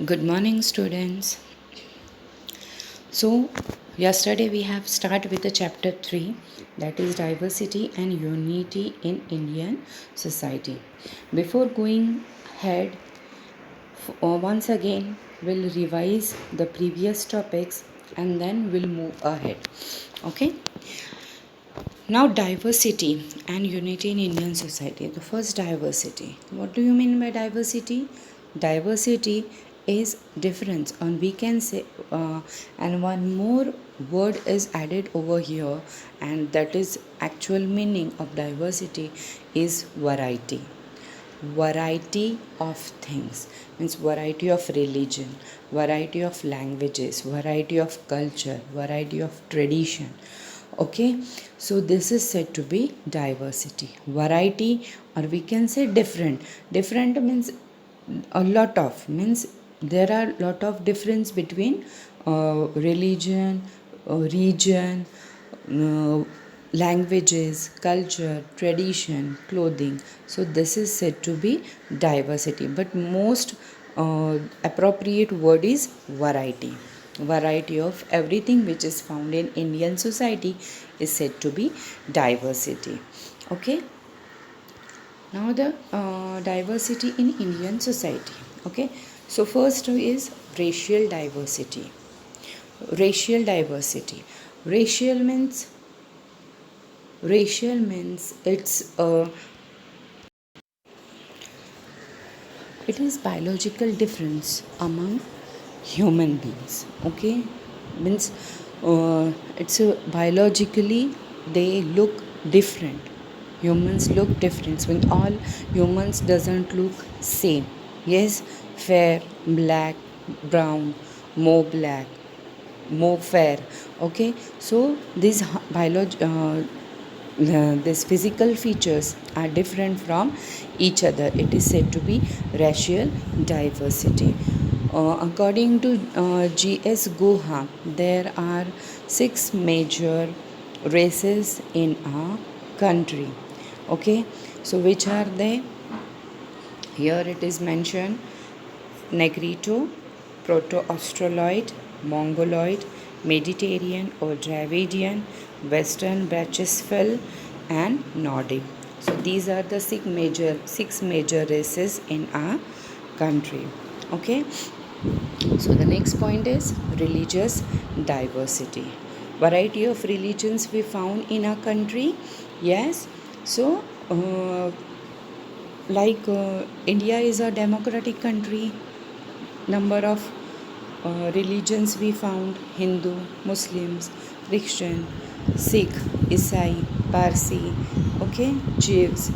Good morning, students. So, yesterday we have started with the chapter 3, that is diversity and unity in Indian society. Before going ahead, once again we'll revise the previous topics and then we'll move ahead. Okay? Now, diversity and unity in Indian society. The first, diversity. What do you mean by diversity? Diversity is difference, and we can say, and one more word is added over here, and that is actual meaning of diversity is variety. Variety of things means variety of religion, variety of languages, variety of culture, variety of tradition. Okay, so this is said to be diversity. Variety, or we can say different. Different means a lot of, means there are lot of difference between religion, region, uh, languages, culture, tradition, clothing. So this is said to be diversity, but most appropriate word is variety. Variety of everything which is found in Indian society is said to be diversity. Okay. Now the diversity in Indian society. Okay. So first is racial diversity. Racial diversity. Racial means it is biological difference among human beings. Okay, means it's a biologically they look different. Humans look different when all humans doesn't look same. Yes, fair, black, brown, more black, more fair. Okay, so these these physical features are different from each other. It is said to be racial diversity. According to G.S. Guha, there are 6 major races in our country. Okay, so which are they? Here it is mentioned: Negrito, Proto-Australoid, Mongoloid, Mediterranean or Dravidian, Western Brachycephal, and Nordic. So these are the six major races in our country. Okay. So the next point is religious diversity. Variety of religions we found in our country. Yes. So India is a democratic country. Number of religions we found: Hindu, Muslims, Christian, Sikh, Isai, Parsi, okay, Jews.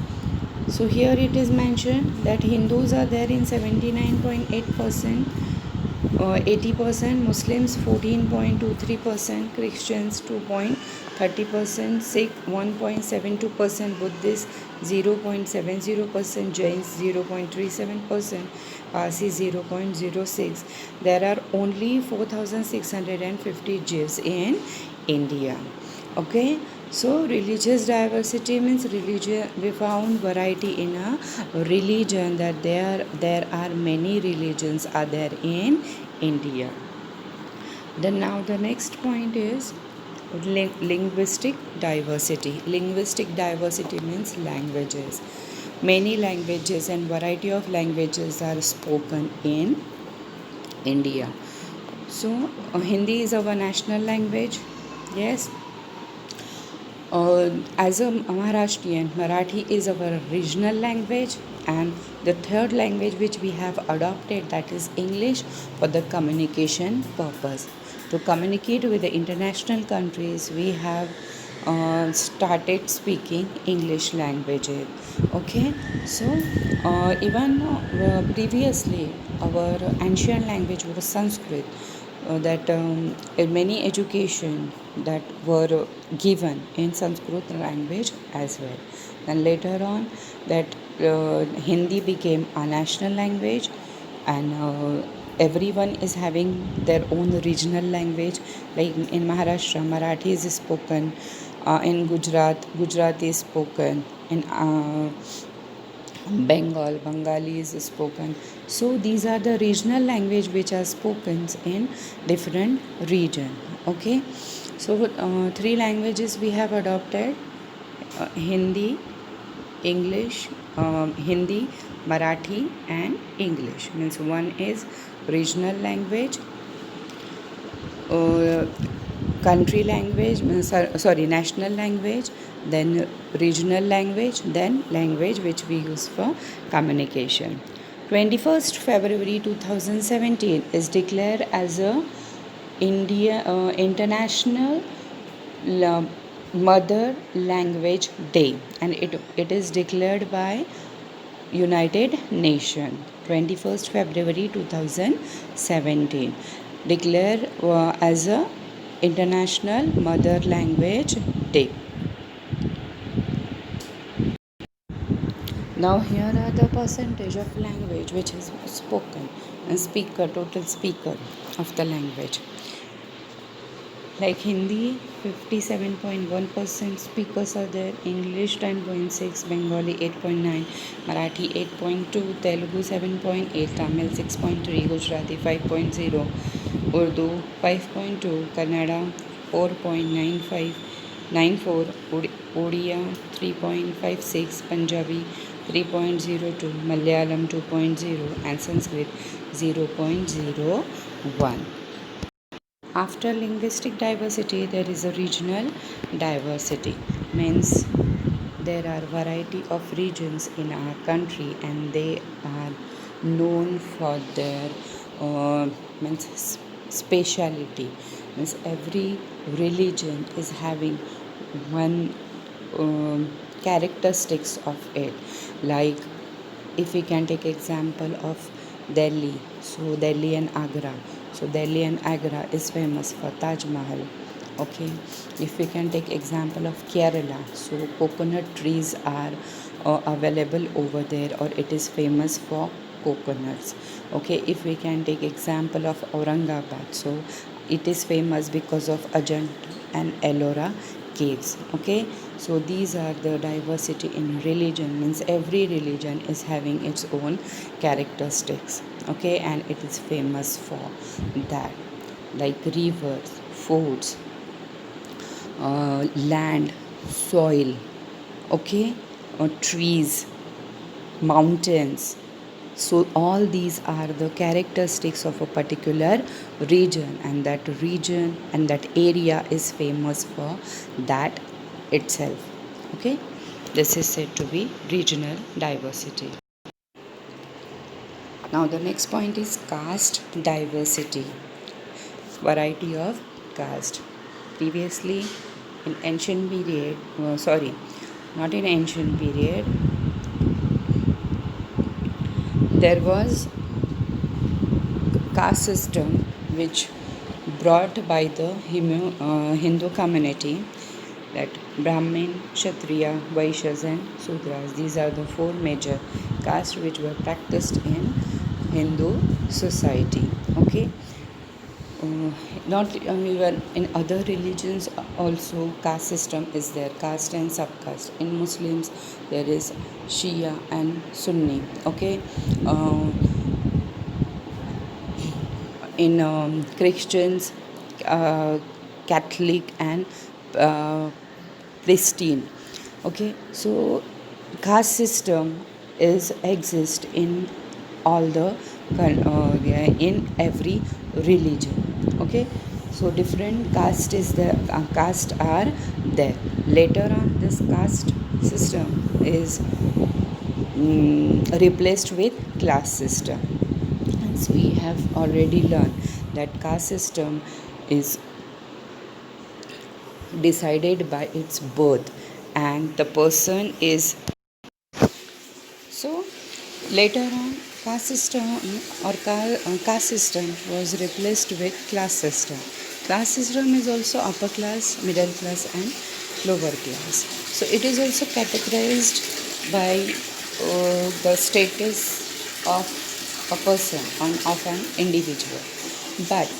So here it is mentioned that Hindus are there in 79.8%, 80%, Muslims 14.23%, Christians 2.30%, Sikh 1.72%, Buddhists 0.70%, Jains 0.37%, Parsi 0.06. There are only 4,650 Jews in India. Okay, so religious diversity means religion. We found variety in a religion, that there are many religions are there in India. Then now the next point is linguistic diversity. Linguistic diversity means languages. Many languages and variety of languages are spoken in India. So Hindi is our national language. Yes. As a Maharashtrian, Marathi is our regional language, and the third language which we have adopted, that is English, for the communication purpose. To communicate with the international countries, we have started speaking English languages. Okay, so even previously our ancient language was Sanskrit, that many education that were given in Sanskrit language as well. And later on, that Hindi became a national language, and everyone is having their own regional language. Like in Maharashtra, Marathi is spoken. In Gujarat, Gujarati is spoken. In Bengali is spoken. So these are the regional language which are spoken in different region. Okay, so three languages we have adopted: Hindi, English, Hindi, Marathi, and English. Means one is regional language, uh, country language, national language, then regional language, then language which we use for communication. 21st February 2017 is declared as a International Mother Language Day, and it is declared by United Nations. 21st February 2017 declared as a International Mother Language Day. Now here are the percentage of language which is spoken and total speaker of the language. Like Hindi, 57.1% speakers are there, English 10.6, Bengali 8.9, Marathi 8.2, Telugu 7.8, Tamil 6.3, Gujarati 5.0, Urdu 5.2, Kannada 4.94, Odia 3.56, Punjabi 3.02, Malayalam 2.0, and Sanskrit 0.01. After linguistic diversity, there is a regional diversity. Means there are variety of regions in our country, and they are known for their means speciality. Means every religion is having one characteristics of it. Like if we can take example of Delhi, so Delhi and Agra. So Delhi and Agra is famous for Taj Mahal. Okay, if we can take example of Kerala, so coconut trees are available over there, or it is famous for coconuts. Okay, if we can take example of Aurangabad, so it is famous because of Ajanta and Ellora caves. Okay, so these are the diversity in religion. Means every religion is having its own characteristics. Okay, and it is famous for that, like rivers, foods, land, soil, okay, trees, mountains. So all these are the characteristics of a particular region, and that region and that area is famous for that itself. Okay, this is said to be regional diversity. Now the next point is caste diversity, variety of caste. Previously in ancient period, not in ancient period, there was caste system which brought by the Hindu community, that Brahmin, Kshatriya, Vaishyas and Sudras. These are the four major castes which were practiced in Hindu society. Okay, not even in other religions also caste system is there, caste and subcaste. In Muslims there is Shia and Sunni. Okay, in Christians, Catholic and Pristine. Okay, so caste system is exist in all the in every religion. Okay, so different caste are there. Later on, this caste system is replaced with class system. As we have already learned that caste system is decided by its birth, and the person is, so later on caste system caste system was replaced with class system. Class system is also upper class, middle class and lower class. So it is also categorized by the status of a person of an individual. But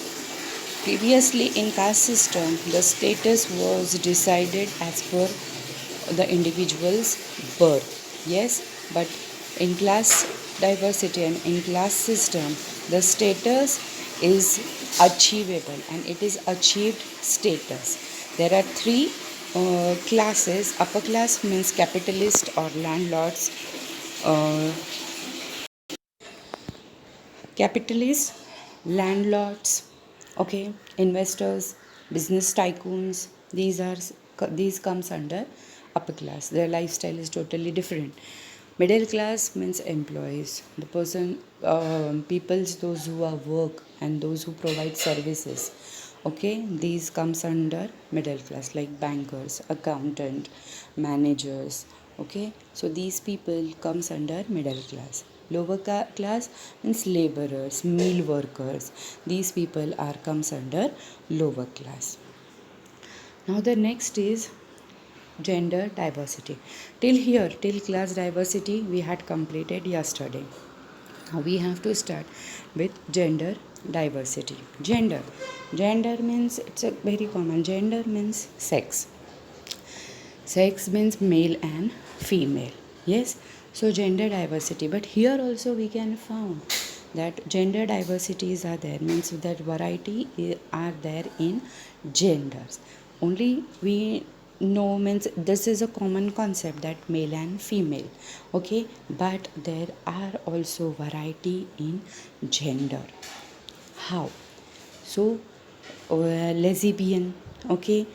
previously in caste system, the status was decided as per the individual's birth. Yes, but in class diversity and in class system, the status is achievable and it is achieved status. There are three classes. Upper class means capitalist or landlords, uh, capitalists, landlords, okay, investors, business tycoons. These comes under upper class. Their lifestyle is totally different. Middle class means employees, the person, peoples, those who are work and those who provide services. Okay, these comes under middle class, like bankers, accountant, managers. Okay, so these people comes under middle class. Lower class means laborers, meal workers. These people are comes under lower class. Now the next is gender diversity. Till here, till class diversity, we had completed yesterday. Now we have to start with gender diversity. Gender means, it's a very common. Gender means sex. Sex means male and female. Yes. So gender diversity. But here also we can found that gender diversities are there, means that variety are there in genders. Only we know, means this is a common concept, that male and female. Okay. But there are also variety in gender. How? So lesbian. Okay.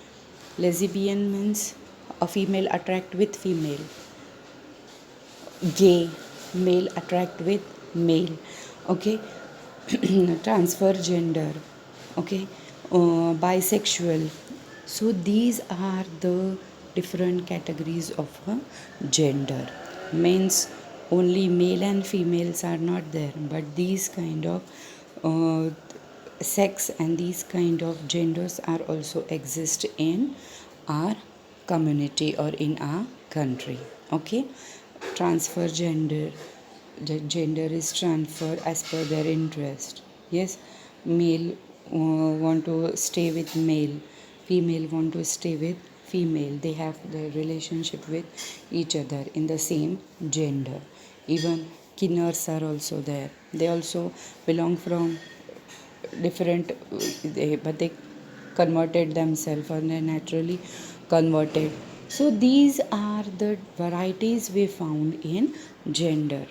Lesbian means a female attract with female. Gay, male attract with male. Okay. Transfer gender. Okay. Bisexual. So these are the different categories of gender. Means only male and females are not there, but these kind of uh, sex and these kind of genders are also exist in our community or in our country. Okay. Transfer gender. The gender is transferred as per their interest. Yes. Male want to stay with male, female want to stay with female. They have the relationship with each other in the same gender. Even kinners are also there. They also belong from different, but they converted themselves, or they naturally converted. So these are the varieties we found in gender.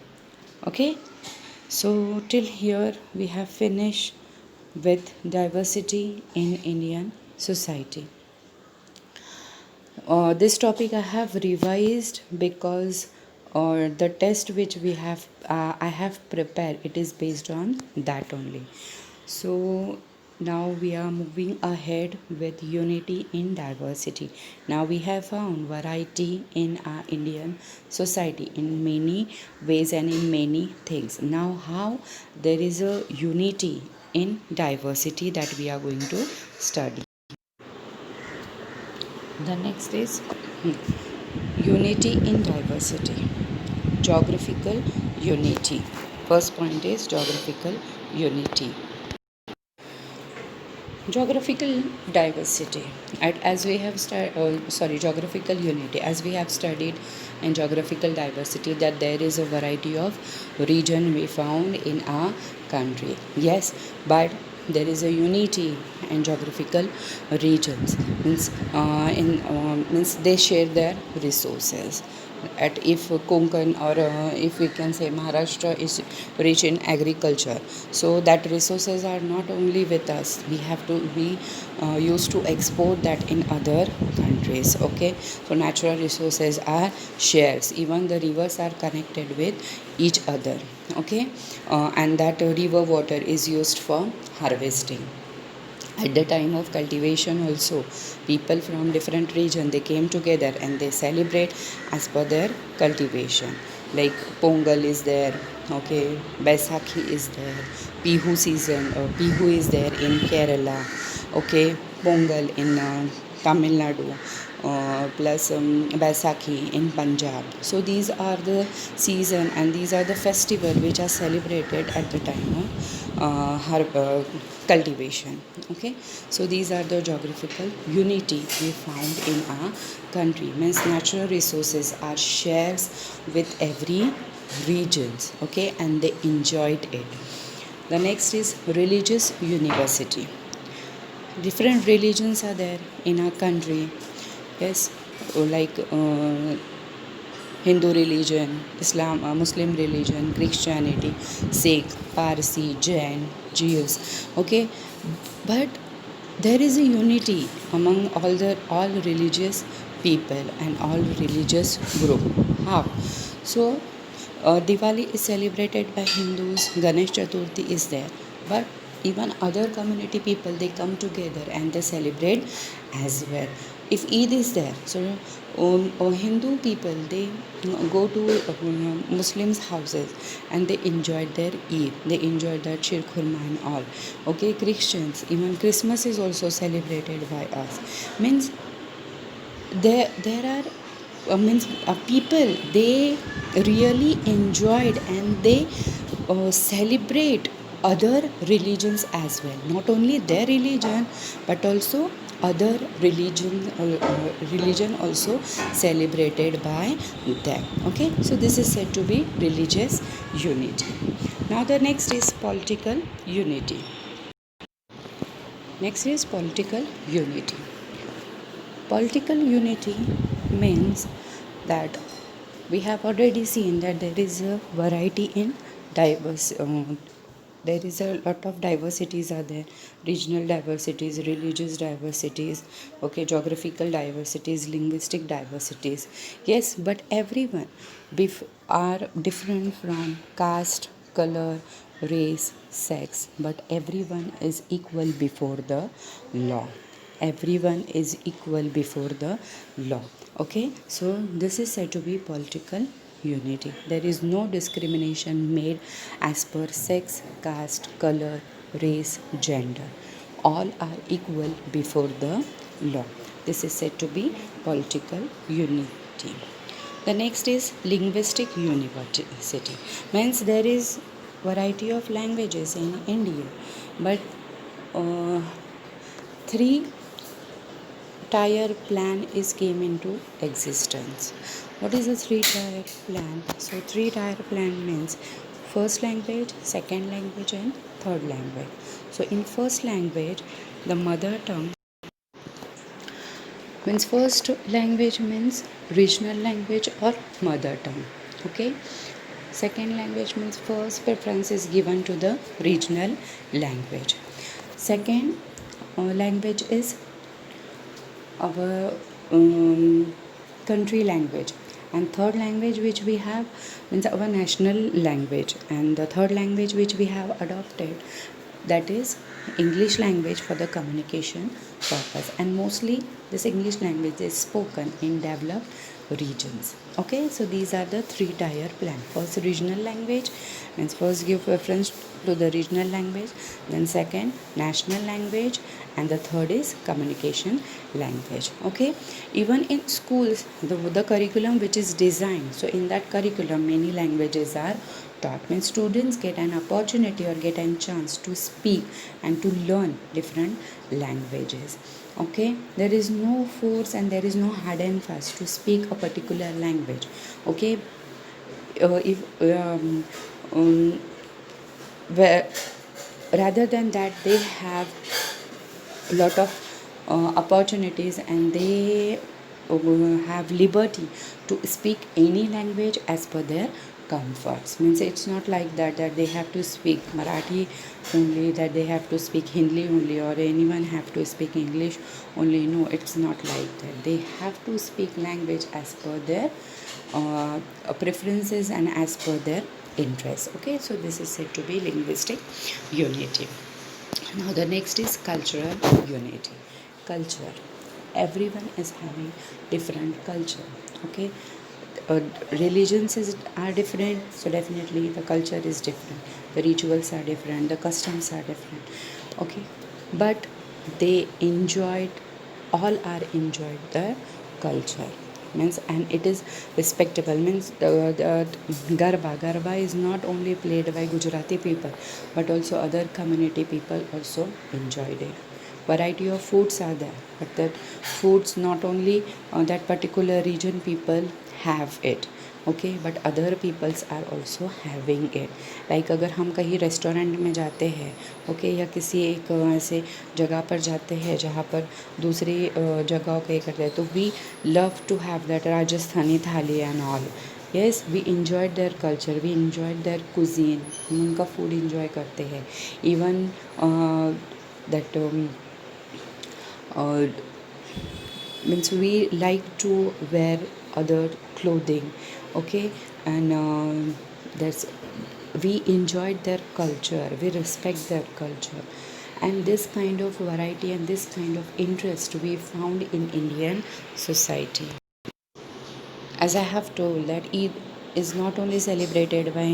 Okay. So till here we have finished with diversity in Indian society. This topic I have revised because the test which we have I have prepared, it is based on that only. So now we are moving ahead with unity in diversity. Now we have found variety in our Indian society in many ways and in many things. Now how there is a unity in diversity, that we are going to study. The next is unity in diversity. Geographical unity. First point is geographical unity. Geographical diversity. As we have geographical unity. As we have studied in geographical diversity, that there is a variety of region we found in our country. Yes, but there is a unity in geographical regions. Means they share their resources. If Konkan, or if we can say Maharashtra is rich in agriculture, so that resources are not only with us. We have to be used to export that in other countries. Okay, so natural resources are shares. Even the rivers are connected with each other. Okay, and that river water is used for harvesting. At the time of cultivation also, people from different region, they came together and they celebrate as per their cultivation. Like Pongal is there. Okay, Baisakhi is there, Pihu season, Pihu is there in Kerala. Okay, Pongal in Tamil Nadu, plus Baisakhi in Punjab. So these are the season and these are the festival which are celebrated at the time of cultivation. Okay, so these are the geographical unity we found in our country. Means natural resources are shares with every regions, okay, and they enjoyed it. The next is religious university. Different religions are there in our country. Yes, like Hindu religion, Islam, Muslim religion, Christianity, Sikh, Parsi, Jain, Jews. Okay, but there is a unity among all religious people and all religious group. How? So, Diwali is celebrated by Hindus. Ganesh Chaturthi is there, but even other community people, they come together and they celebrate as well. If Eid is there, so Hindu people, they go to Muslims houses and they enjoy their Eid, they enjoy their Shir Khurma and all. Okay, Christians, even Christmas is also celebrated by us. Means there are people, they really enjoyed and they celebrate other religions as well, not only their religion but also other religion also celebrated by them. Okay, so this is said to be religious unity. Now the next is political unity. Next is political unity. Political unity means that we have already seen that there is a variety in diverse. There is a lot of diversities are there, regional diversities, religious diversities, okay, geographical diversities, linguistic diversities. Yes, but everyone are different from caste, color, race, sex, but everyone is equal before the law. Everyone is equal before the law. Okay, so this is said to be political unity. There is no discrimination made as per sex, caste, color, race, gender. All are equal before the law. This is said to be political unity. The next is linguistic university. Means there is variety of languages in India, but three tier plan is came into existence. What is a three tier plan? So three tier plan means first language, second language and third language. So in first language, the mother tongue means first language means regional language or mother tongue. Okay, second language means first preference is given to the regional language. Second language is our country language, and third language which we have means our national language, and the third language which we have adopted, that is English language for the communication purpose, and mostly this English language is spoken in developed regions. Okay, so these are the three tier plan. First regional language means first give preference to the regional language, then second national language, and the third is communication language. Okay, even in schools, the curriculum which is designed, so in that curriculum many languages are taught. Means students get an opportunity or get a chance to speak and to learn different languages. Okay, there is no force and there is no hard and fast to speak a particular language. Okay, if where, rather than that, they have a lot of opportunities and they have liberty to speak any language as per their comforts. Means it's not like that they have to speak Marathi only, that they have to speak Hindi only, or anyone have to speak English only. No, it's not like that. They have to speak language as per their preferences and as per their interests. Okay, so this is said to be linguistic unity. Now the next is cultural unity. Culture, everyone is having different culture. Okay, religions are different, so definitely the culture is different, the rituals are different, the customs are different. Okay, but they enjoyed, all are enjoyed the culture. Means, and it is respectable. Means the garba is not only played by Gujarati people but also other community people also enjoyed it. Variety of foods are there, but that foods not only that particular region people have it, okay, but other peoples are also having it. Like अगर हम कहीं restaurant में जाते हैं, okay, या किसी एक ऐसे जगह पर जाते हैं जहाँ पर दूसरी जगहों के करते हैं, तो we love to have that Rajasthani thali and all. Yes, we enjoyed their culture, we enjoyed their cuisine, हम उनका फूड इन्जॉय करते हैं। Even that means we like to wear other clothing, okay, and that's we enjoyed their culture, we respect their culture, and this kind of variety and this kind of interest we found in Indian society. As I have told that Eid is not only celebrated by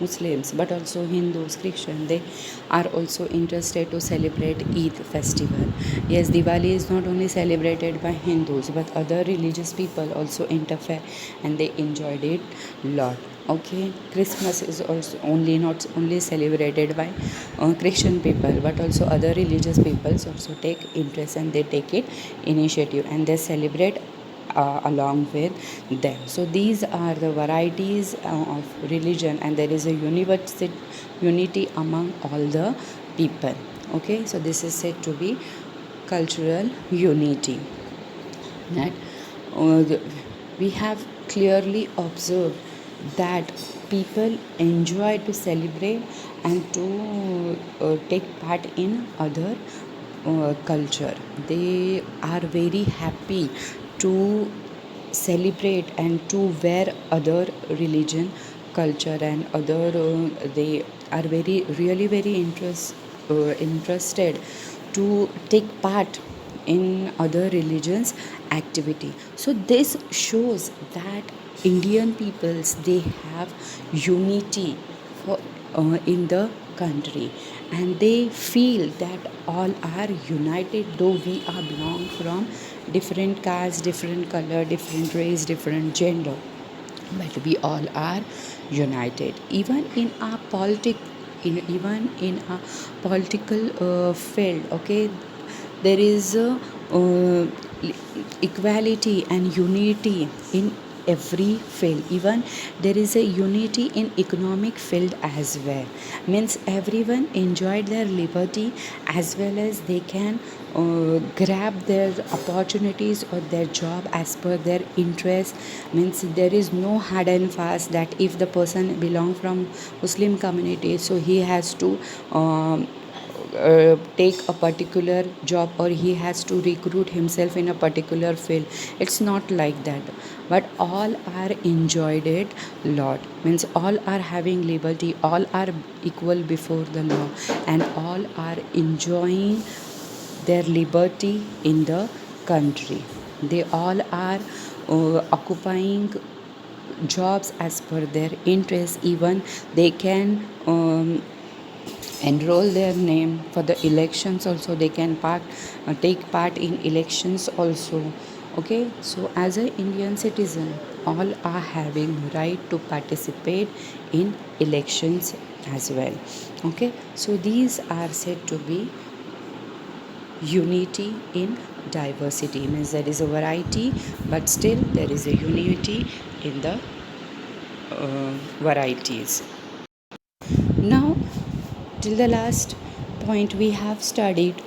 Muslims but also Hindus, Christians. They are also interested to celebrate Eid festival. Yes, Diwali is not only celebrated by Hindus but other religious people also interfere and they enjoyed it lot. Okay, Christmas is also only not only celebrated by Christian people but also other religious peoples also take interest and they take it initiative and they celebrate along with them. So these are the varieties of religion, and there is a unity among all the people. Okay, so this is said to be cultural unity. That we have clearly observed that people enjoy to celebrate and to take part in other culture. They are very happy to celebrate and to wear other religion culture and other they are very really very interested to take part in other religions activity. So this shows that Indian peoples they have unity for, in the country, and they feel that all are united though we are belong from different caste, different color, different race, different gender, but we all are united. Even in our even in a political field, okay, there is uh, equality and unity in every field. Even there is a unity in economic field as well. Means everyone enjoyed their liberty as well as they can grab their opportunities or their job as per their interest. Means there is no hard and fast that if the person belong from Muslim community, so he has to take a particular job or he has to recruit himself in a particular field. It's not like that, but all are enjoyed it lot. Means all are having liberty, all are equal before the law, and all are enjoying their liberty in the country. They all are occupying jobs as per their interest. Even they can enroll their name for the elections also, they can take part in elections also. Okay, so as an Indian citizen, all are having right to participate in elections as well. Okay, so these are said to be unity in diversity. Means there is a variety but still there is a unity in the varieties. Now, till the last point, we have studied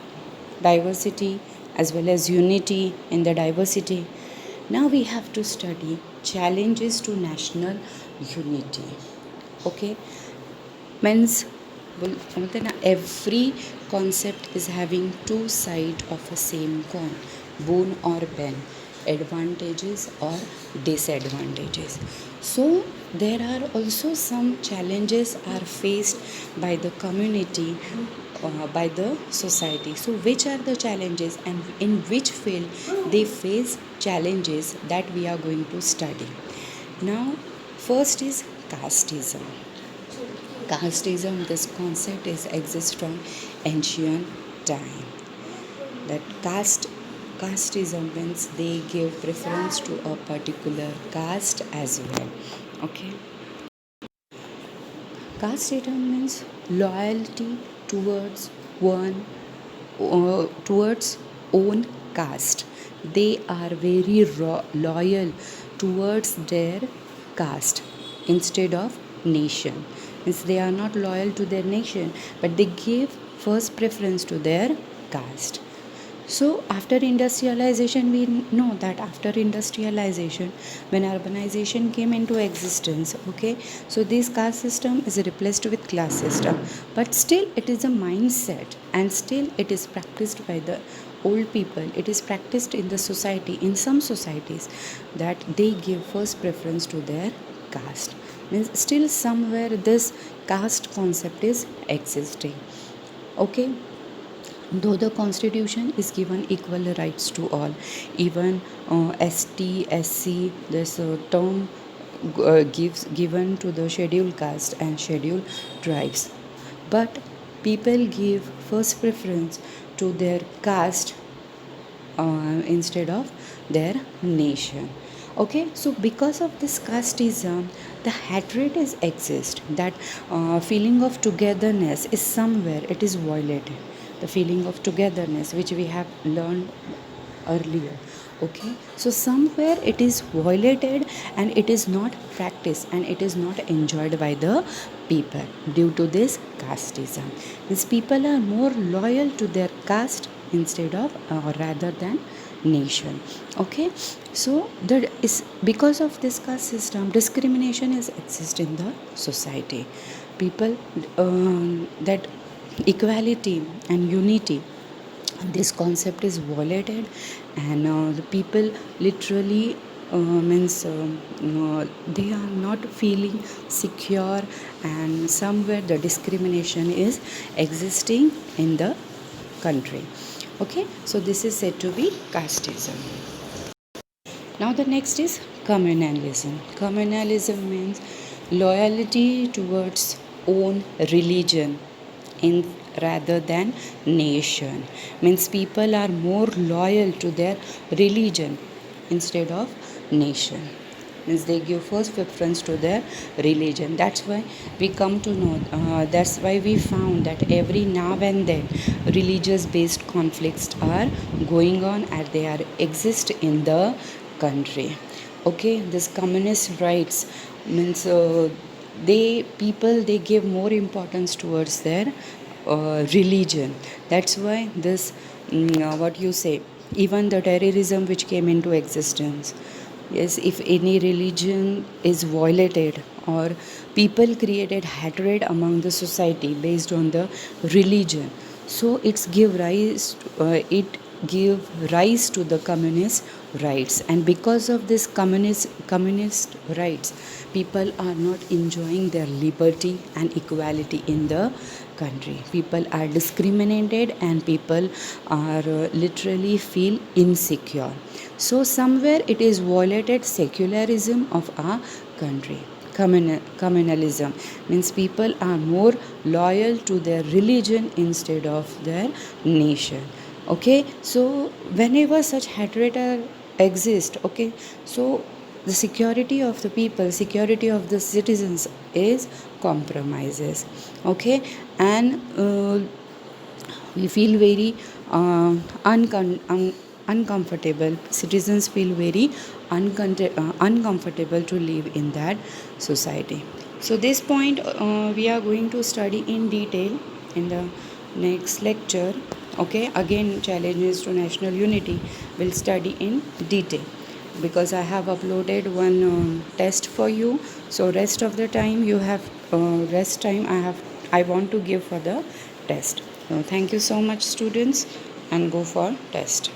diversity as well as unity in the diversity. Now we have to study challenges to national unity. Okay, means बोलते ना every concept is having two sides of a same coin, boon or pen, advantages or disadvantages. So there are also some challenges are faced by the community, by the society. So which are the challenges and in which field they face challenges, that we are going to study. Now first is casteism. Casteism, this concept is exists from ancient time. That casteism means they give preference to a particular caste as well. Okay, casteism means loyalty towards one towards own caste. They are very loyal towards their caste instead of nation. Means they are not loyal to their nation, but they give first preference to their caste. So, after industrialization, we know that after industrialization, when urbanization came into existence, okay, so this caste system is replaced with class system, but still it is a mindset, and still it is practiced by the old people. It is practiced in the society, in some societies, that they give first preference to their caste. Means still somewhere this caste concept is existing, okay. Though the constitution is given equal rights to all, even ST, SC, this term gives given to the scheduled caste and scheduled tribes, but people give first preference to their caste instead of their nation. Okay, so because of this casteism, the hatred is exist, that feeling of togetherness is somewhere it is violated, the feeling of togetherness which we have learned earlier. Okay, so somewhere it is violated, and it is not practiced, and it is not enjoyed by the people due to this casteism. These people are more loyal to their caste instead of rather than nation. Okay, so there is, because of this caste system, discrimination is exist in the society. People that equality and unity, this concept is violated, and the people literally they are not feeling secure, and somewhere the discrimination is existing in the country. Okay, so this is said to be casteism. Now the next is communalism. Communalism means loyalty towards own religion in rather than nation. Means people are more loyal to their religion instead of nation. Means they give first preference to their religion. That's why we come to know, that's why we found that every now and then religious based conflicts are going on, and they are exist in the country. Okay, this communist rights means they give more importance towards their religion. That's why this what you say, even the terrorism which came into existence. Yes, if any religion is violated, or people created hatred among the society based on the religion, so it give rise to the communist rights. And because of this communist rights, people are not enjoying their liberty and equality in the country. People are discriminated, and people are literally feel insecure. So somewhere it is violated secularism of our country. Communalism means people are more loyal to their religion instead of their nation. Okay, so whenever such hatred exists, okay, so the security of the people, security of the citizens is compromises. Okay, and we feel very uncomfortable. Citizens feel very uncomfortable to live in that society. So this point we are going to study in detail in the next lecture. Okay, again challenges to national unity will study in detail, because I have uploaded one test for you. So rest of the time you have rest time I want to give for the test. So thank you so much, students, and go for test.